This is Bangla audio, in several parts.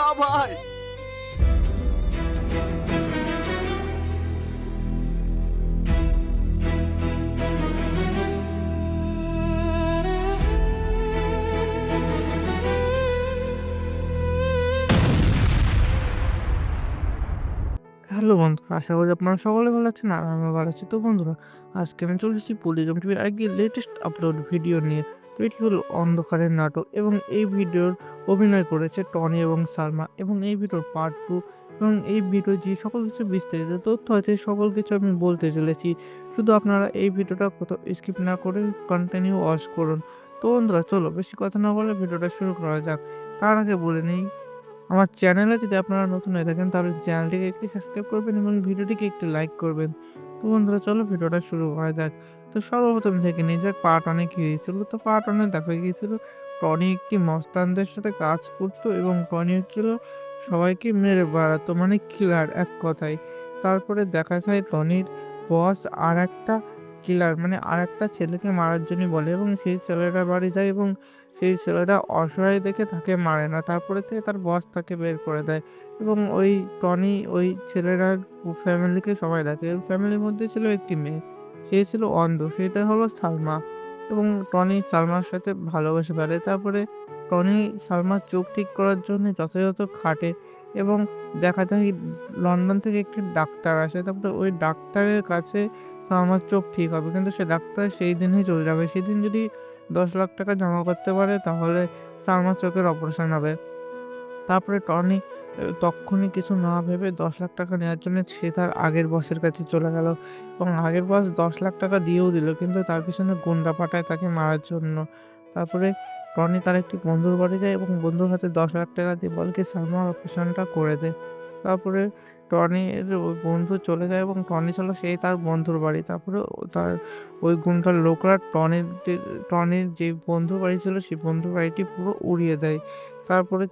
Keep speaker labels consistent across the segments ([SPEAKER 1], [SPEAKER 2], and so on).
[SPEAKER 1] যা ভাই।
[SPEAKER 2] হ্যালো বন্ধুরা, আশা করি আপনারা সকলে ভালো আছেন আর আমিও ভালো আছি। তো বন্ধুরা, আজকে আমি চলে এসেছি পলিগ্রাম টিভির আরেকটি লেটেস্ট আপলোড ভিডিও নিয়ে। তো এটি হলো অন্ধকারের নাটক এবং এই ভিডিওর অভিনয় করেছে টনি এবং সালমা এবং এই ভিডিওর পার্ট 2 এবং এই ভিডিওর যে সকল কিছু বিস্তারিত তথ্য আছে সকল কিছু আমি বলতে চলেছি। শুধু আপনারা এই ভিডিওটা কোথাও স্কিপ না করে কন্টিনিউ ওয়াচ করুন। তো বন্ধুরা, চলো বেশি কথা না বলে ভিডিওটা শুরু করা যাক। তার আগে বলে নেই, আমার চ্যানেলে যদি আপনারা নতুন হয়ে থাকেন তাহলে চ্যানেলটিকে একটি সাবস্ক্রাইব করবেন এবং ভিডিওটিকে একটু লাইক করবেন। তো বন্ধুরা, চলো ভিডিওটা শুরু করা যাক। তো সর্বপ্রথম থেকে নিয়ে যাক পার্ট 1 এ কি হয়েছিল। তো পার্ট 1 এ দেখা গিয়েছিল টনি একটি মস্তানদের সাথে কাজ করতো এবং টনি হচ্ছিল সবাইকে মেরে বেড়াতো, মানে কিলার এক কথায়। তারপরে দেখা যায় টনির বস আরেকটা কিলার, মানে আরেকটা ছেলেকে মারার জন্য বলে এবং সেই ছেলেটার বাড়ি যায় এবং সেই ছেলেটা অসহায় দেখে তাকে মারে না। তারপরে থেকে তার বস তাকে বের করে দেয় এবং ওই টনি ওই ছেলেটার ফ্যামিলিকে সবাই দেখে। ওই ফ্যামিলির মধ্যে ছিল একটি মেয়ে। সে ছিল অন্ধ। সেটা হলো সালমা এবং টনি সালমার সাথে ভালোবেসে ফেলে। তারপরে টনি সালমার চোখ ঠিক করার জন্য যথাযথ খাটে এবং দেখা যায় লন্ডন থেকে একটি ডাক্তার আসে। তারপরে ওই ডাক্তারের কাছে সালমার চোখ ঠিক হবে। কিন্তু সে ডাক্তার সেই দিনই চলে যাবে। সেদিন যদি ৳১০,০০,০০০ জমা করতে পারে তাহলে সালমার চোখের অপারেশন হবে। তারপরে টনি তক্ষুনি কিছু না ভেবে ৳১০,০০,০০০ নেওয়ার জন্য সে তার আগের বসের কাছে চলে গেল এবং আগের বস ৳১০,০০,০০০ দিয়েও দিল, কিন্তু তার পেছনে গুন্ডা পাঠায় তাকে মারার জন্য। তারপরে টনি তার একটি বন্ধুর বাড়ি যায় এবং বন্ধুর হাতে ৳১০,০০,০০০ দিয়ে বলে কি সালমার অপারেশনটা করে দে। তারপরে টনির ওই বন্ধু চলে যায় এবং টনি চলে সেই তার বন্ধুর বাড়ি। তারপরে তার ওই গুন্ডার লোকরা টনির যে বন্ধুর বাড়ি ছিল সেই বন্ধুর বাড়িটি পুরো উড়িয়ে দেয়। তারপরে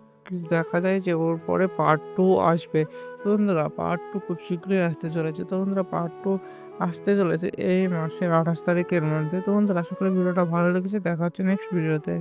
[SPEAKER 2] দেখা যায় যে ওর পরে পার্ট 2 আসবে। তো বন্ধুরা, পার্ট 2 খুব শীঘ্রই আসতে চলেছে। তো বন্ধুরা, পার্ট 2 আসতে চলেছে এই মাসের ২৮ তারিখের মধ্যে। তো বন্ধুরা, আশা করি ভিডিওটা ভালো লেগেছে। দেখা হচ্ছে নেক্সট ভিডিওতে।